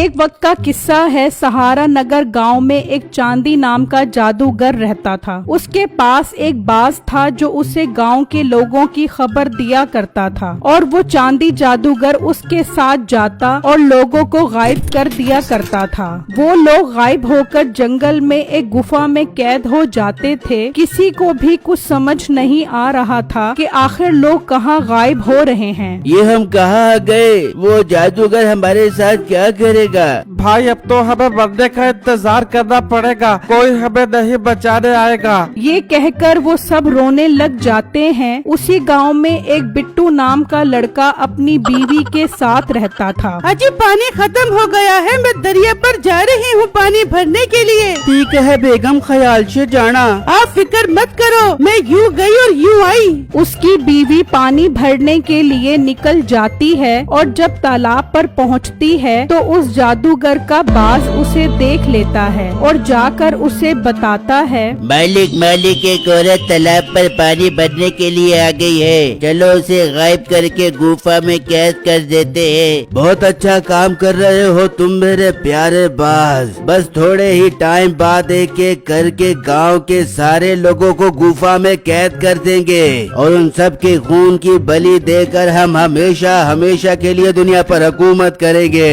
एक वक्त का किस्सा है। सहारा नगर गांव में एक चांदी नाम का जादूगर रहता था। उसके पास एक बाज था जो उसे गांव के लोगों की खबर दिया करता था और वो चांदी जादूगर उसके साथ जाता और लोगों को गायब कर दिया करता था। वो लोग गायब होकर जंगल में एक गुफा में कैद हो जाते थे। किसी को भी कुछ समझ नहीं आ रहा था कि आखिर लोग कहाँ गायब हो रहे हैं। ये हम कहाँ गए? वो जादूगर हमारे साथ क्या करेगा? भाई अब तो हमें मरने का इंतजार करना पड़ेगा, कोई हमें नहीं बचाने आएगा। ये कहकर वो सब रोने लग जाते हैं। उसी गांव में एक बिट्टू नाम का लड़का अपनी बीवी के साथ रहता था। अजी पानी खत्म हो गया है, मैं दरिया पर जा रही हूँ पानी भरने के लिए। ठीक है बेगम, ख्याल से जाना। आप फिक्र मत करो, मैं यूँ गई और यूँ आई। उसकी बीवी पानी भरने के लिए निकल जाती है और जब तालाब पर पहुंचती है तो उस जादूगर का बाज उसे देख लेता है और जाकर उसे बताता है, मालिक एक औरत तालाब पर पानी भरने के लिए आ गई है, चलो उसे गायब करके गुफा में कैद कर देते हैं। बहुत अच्छा काम कर रहे हो तुम मेरे प्यारे बाज। बस थोड़े ही टाइम बाद एक एक करके गांव के सारे लोगों को गुफा में कैद कर देंगे और उन सब के खून की बलि देकर हम हमेशा के लिए दुनिया पर हुकूमत करेंगे।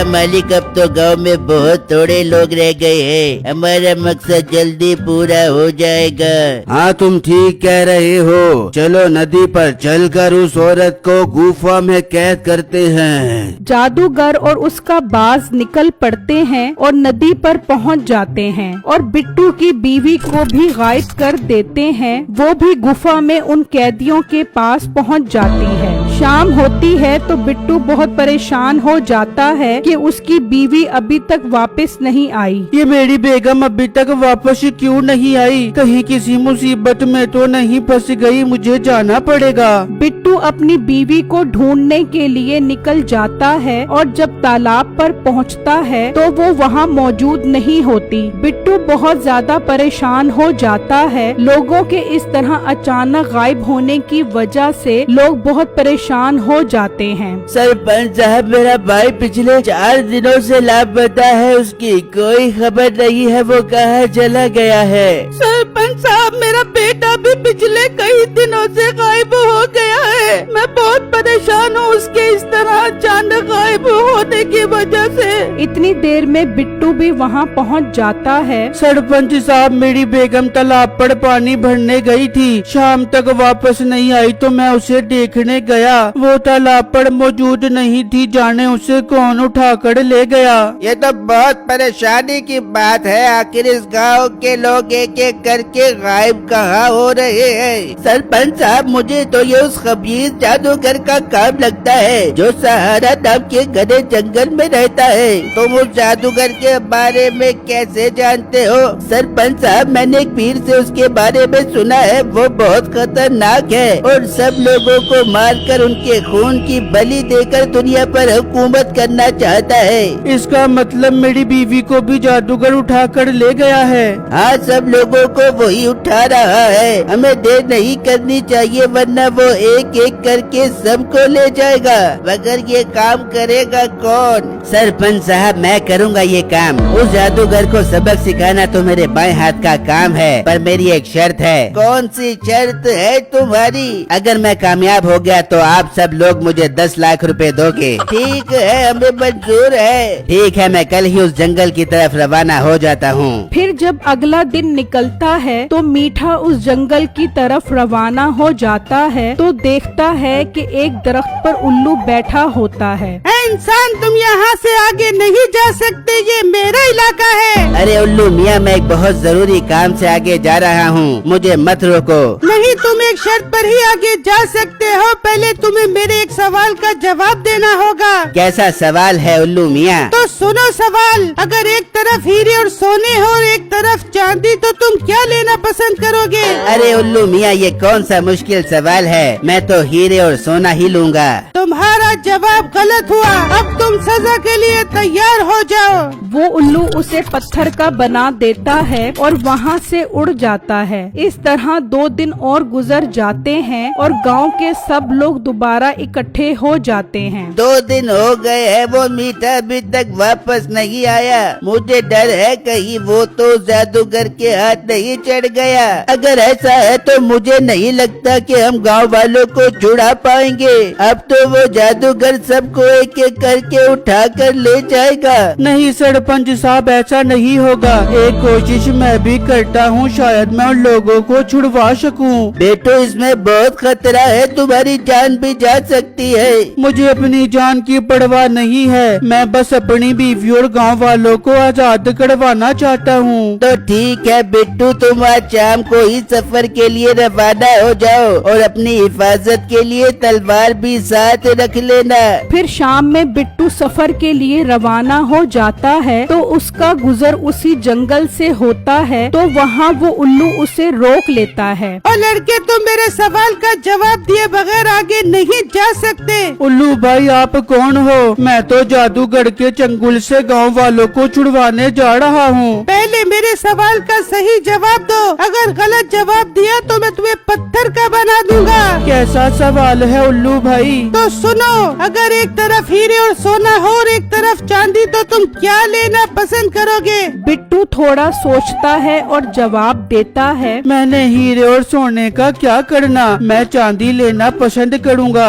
मालिक अब तो गांव में बहुत थोड़े लोग रह गए हैं, हमारा मकसद जल्दी पूरा हो जाएगा। हाँ तुम ठीक कह रहे हो, चलो नदी पर चलकर उस औरत को गुफा में कैद करते हैं। जादूगर और उसका बाज निकल पड़ते हैं और नदी पर पहुंच जाते हैं और बिट्टू की बीवी को भी गायब कर देते हैं। वो भी गुफा में उन कैदियों के पास पहुंच जाती है। शाम होती है तो बिट्टू बहुत परेशान हो जाता है कि उसकी बीवी अभी तक वापस नहीं आई। ये मेरी बेगम अभी तक वापस क्यों नहीं आई? कहीं किसी मुसीबत में तो नहीं फंस गई? मुझे जाना पड़ेगा। बिट्टू अपनी बीवी को ढूंढने के लिए निकल जाता है और जब तालाब पर पहुंचता है तो वो वहां मौजूद नहीं होती। बिट्टू बहुत ज्यादा परेशान हो जाता है। लोगों के इस तरह अचानक गायब होने की वजह से लोग बहुत परेशान हो जाते हैं। सरपंच साहब, मेरा भाई पिछले 4 दिनों से लापता है, उसकी कोई खबर नहीं है, वो कहाँ चला गया है? सरपंच साहब, मेरा बेटा भी पिछले कई दिनों से गायब हो गया है। मैं बहुत परेशान हूँ उसके इस तरह अचानक गायब होने की वजह से। इतनी देर में बिट्टू भी वहाँ पहुँच जाता है। सरपंच साहब, मेरी बेगम तालाब पर पानी भरने गई थी, शाम तक वापस नहीं आई तो मैं उसे देखने गया, वो तालाब पर मौजूद नहीं थी, जाने उसे कौन उठा कर ले गया। ये तो बहुत परेशानी की बात है, आखिर इस गांव के लोग एक एक करके गायब कहाँ हो रहे हैं? सरपंच साहब, मुझे तो ये उस खबीर जादूगर का काम लगता है जो सहारा नाम के घने जंगल में रहता है। तुम उस जादूगर के बारे में कैसे जानते हो? सरपंच साहब, मैंने एक पीर से उसके बारे में सुना है, वो बहुत खतरनाक है और सब लोगों को मारकर उनके खून की बलि देकर दुनिया पर हुकूमत करना चाहता है। इसका मतलब मेरी बीवी को भी जादूगर उठा कर ले गया है? हाँ, सब लोगों को वही उठा रहा है। हमें देर नहीं करनी चाहिए वरना वो एक एक करके सबको ले जाएगा। मगर ये काम करेगा कौन? सरपंच साहब, मैं करूँगा ये काम। उस जादूगर को सबक सिखाना तो मेरे बाएं हाथ का काम है, पर मेरी एक शर्त है। कौन सी शर्त है तुम्हारी? अगर मैं कामयाब हो गया तो आप सब लोग मुझे 10 लाख रुपए दोगे। ठीक है, हमें मंजूर है। ठीक है, मैं कल ही उस जंगल की तरफ रवाना हो जाता हूँ। फिर जब अगला दिन निकलता है तो मीठा उस जंगल की तरफ रवाना हो जाता है तो देखता है कि एक दरख्त पर उल्लू बैठा होता है। इंसान, तुम यहाँ से आगे नहीं जा सकते, ये मेरा इलाका है। अरे उल्लू मियाँ, मैं एक बहुत जरूरी काम से आगे जा रहा हूँ, मुझे मत रोको। नहीं, तुम एक शर्त पर ही आगे जा सकते हो, पहले तुम्हें मेरे एक सवाल का जवाब देना होगा। कैसा सवाल है उल्लू मियाँ? तो सुनो सवाल, अगर एक तरफ हीरे और सोने हो और एक तरफ चांदी तो तुम क्या लेना पसंद करोगे? अरे उल्लू मियाँ, ये कौन सा मुश्किल सवाल है, मैं तो हीरे और सोना ही लूँगा। तुम्हारा जवाब गलत हुआ, अब तुम सजा के लिए तैयार हो जाओ। वो उल्लू उसे पत्थर का बना देता है और वहाँ से उड़ जाता है। इस तरह 2 दिन और गुजर अंदर जाते हैं और गांव के सब लोग दोबारा इकट्ठे हो जाते हैं। 2 दिन हो गए हैं, वो मीठा अभी तक वापस नहीं आया। मुझे डर है कहीं वो तो जादूगर के हाथ नहीं चढ़ गया। अगर ऐसा है तो मुझे नहीं लगता कि हम गांव वालों को छुड़ा पाएंगे। अब तो वो जादूगर सबको एक एक करके उठा कर ले जाएगा। नहीं सरपंच साहब, ऐसा नहीं होगा। एक कोशिश मैं भी करता हूँ, शायद मैं उन लोगों को छुड़वा सकूं। बेटो, इसमें बहुत खतरा है, तुम्हारी जान भी जा सकती है। मुझे अपनी जान की परवाह नहीं है, मैं बस अपनी बीवी और गांव वालों को आजाद करवाना चाहता हूँ। तो ठीक है बिट्टू, तुम आज शाम को ही सफर के लिए रवाना हो जाओ और अपनी हिफाजत के लिए तलवार भी साथ रख लेना। फिर शाम में बिट्टू सफर के लिए रवाना हो जाता है तो उसका गुजर उसी जंगल से होता है, तो वहाँ वो उल्लू उसे रोक लेता है। और लड़के, तुम मेरे सवाल का जवाब दिए बगैर आगे नहीं जा सकते। उल्लू भाई, आप कौन हो? मैं तो जादूगर के चंगुल से गांव वालों को छुड़वाने जा रहा हूँ। पहले मेरे सवाल का सही जवाब दो, अगर गलत जवाब दिया तो मैं तुम्हें पत्थर का बना दूंगा। कैसा सवाल है उल्लू भाई? तो सुनो, अगर एक तरफ हीरे और सोना हो और एक तरफ चांदी, तो तुम क्या लेना पसंद करोगे? बिट्टू थोड़ा सोचता है और जवाब देता है, मैंने हीरे और सोने का क्या करना, मैं चांदी लेना पसंद करूँगा।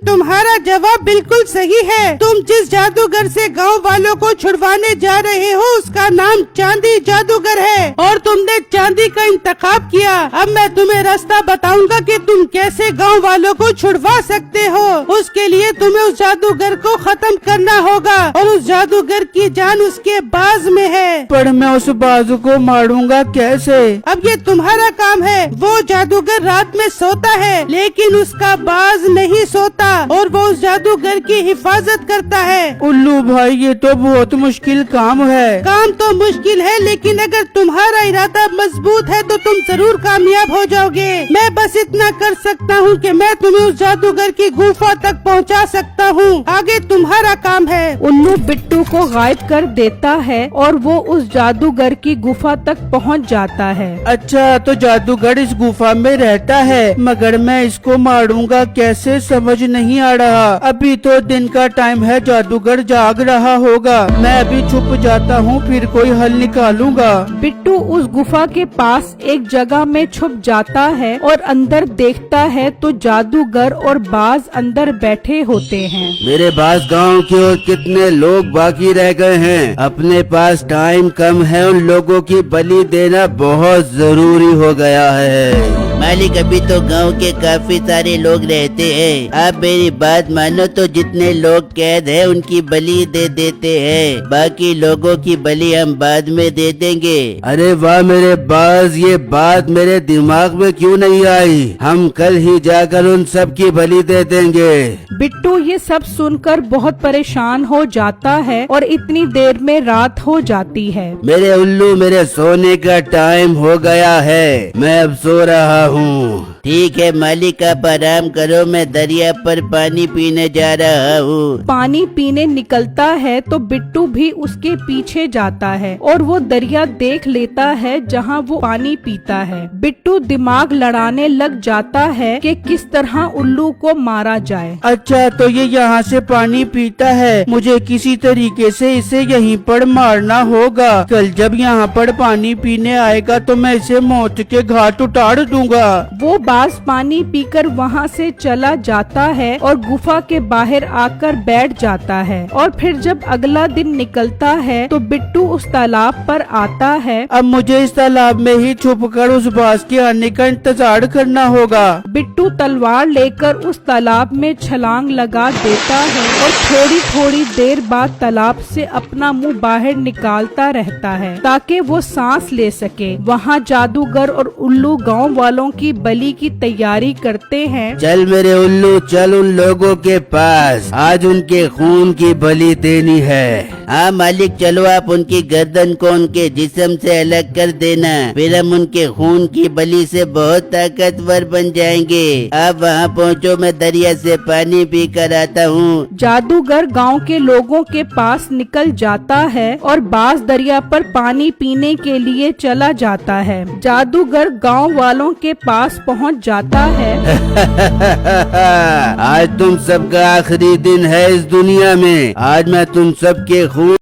तुम्हारा जवाब बिल्कुल सही है। तुम जिस जादूगर से गांव वालों को छुड़वाने जा रहे हो उसका नाम चांदी जादूगर है और तुमने चांदी का इंतखाब किया। अब मैं तुम्हें रास्ता बताऊंगा कि तुम कैसे गांव वालों को छुड़वा सकते हो। उसके लिए तुम्हें उस जादूगर को खत्म करना होगा और उस जादूगर की जान उसके बाज में है। पर मैं उस बाजू को मारूंगा कैसे? अब ये तुम्हारा काम है। वो जादूगर रात में सोता है लेकिन उसका बाज नहीं सोता और वो उस जादूगर की हिफाजत करता है। उल्लू भाई, ये तो बहुत मुश्किल काम है। काम तो मुश्किल है लेकिन अगर तुम्हारा इरादा मजबूत है तो तुम जरूर कामयाब हो जाओगे। मैं बस इतना कर सकता हूँ कि मैं तुम्हें उस जादूगर की गुफा तक पहुँचा सकता हूँ। आगे तुम्हारा काम है। उल्लू बिट्टू को गायब कर देता है और वो उस जादूगर की गुफा तक पहुंच जाता है। अच्छा, तो जादूगर इस गुफा में रहता है, मगर मैं इसको मारूंगा कैसे समझ नहीं आ रहा। अभी तो दिन का टाइम है, जादूगर जाग रहा होगा। मैं अभी छुप जाता हूँ, फिर कोई हल निकालूंगा। बिट्टू उस गुफा के पास एक जगह में छुप जाता है और अंदर देखता है तो जादूगर और बाज अंदर बैठे होते हैं। मेरे पास गांव की और कितने लोग बाकी रह गए हैं। अपने पास टाइम कम है, उन लोगों की बलि देना बहुत जरूरी हो गया है। मालिक, अभी तो गांव के काफी सारे लोग रहते हैं। आप मेरी बात मानो तो जितने लोग कैद हैं उनकी बलि दे देते हैं, बाकी लोगों की बलि हम बाद में दे देंगे। अरे वाह मेरे बाज, ये बात मेरे दिमाग में क्यों नहीं आई? हम कल ही जाकर उन सब की बलि दे देंगे। बिट्टू ये सब सुनकर बहुत परेशान हो जाता है और इतनी देर में रात हो जाती है। मेरे उल्लू, मेरे सोने का टाइम हो गया है, मैं अब सो रहा हूँ। ठीक है मालिक, आप आराम करो, मैं दरिया पर पानी पीने जा रहा हूँ। पानी पीने निकलता है तो बिट्टू भी उसके पीछे जाता है और वो दरिया देख लेता है जहाँ वो पानी पीता है। बिट्टू दिमाग लड़ाने लग जाता है कि किस तरह उल्लू को मारा जाए। अच्छा, तो ये यहाँ से पानी पीता है, मुझे किसी तरीके से इसे यहीं पर मारना होगा। कल जब यहाँ पर पानी पीने आएगा तो मैं इसे मौत के घाट उतार दूंगा। वो बाज पानी पीकर वहाँ से चला जाता है और गुफा के बाहर आकर बैठ जाता है। और फिर जब अगला दिन निकलता है तो बिट्टू उस तालाब पर आता है। अब मुझे इस तालाब में ही छुपकर उस बाज के आने का इंतजार करना होगा। बिट्टू तलवार लेकर उस तालाब में छलांग लगा देता है और थोड़ी थोड़ी देर बाद तालाब से अपना मुंह बाहर निकालता रहता है ताकि वो सांस ले सके। वहाँ जादूगर और उल्लू गांव वालों की बलि की तैयारी करते हैं। चल मेरे उल्लू, चल उन लोगों के पास, आज उनके खून की बलि देनी है। हाँ मालिक, चलो आप उनकी गर्दन को उनके जिस्म से अलग कर देना, फिर हम उनके खून की बलि से बहुत ताकतवर बन जाएंगे। आप वहाँ पहुँचो, मैं दरिया से पानी पी कर आता हूँ। जादूगर गांव के लोगों के पास निकल जाता है और बाज दरिया पर पानी पीने के लिए चला जाता है। जादूगर गांव वालों के पास पहुंच जाता है। आज तुम सबका आखिरी दिन है इस दुनिया में। आज मैं तुम सबके खून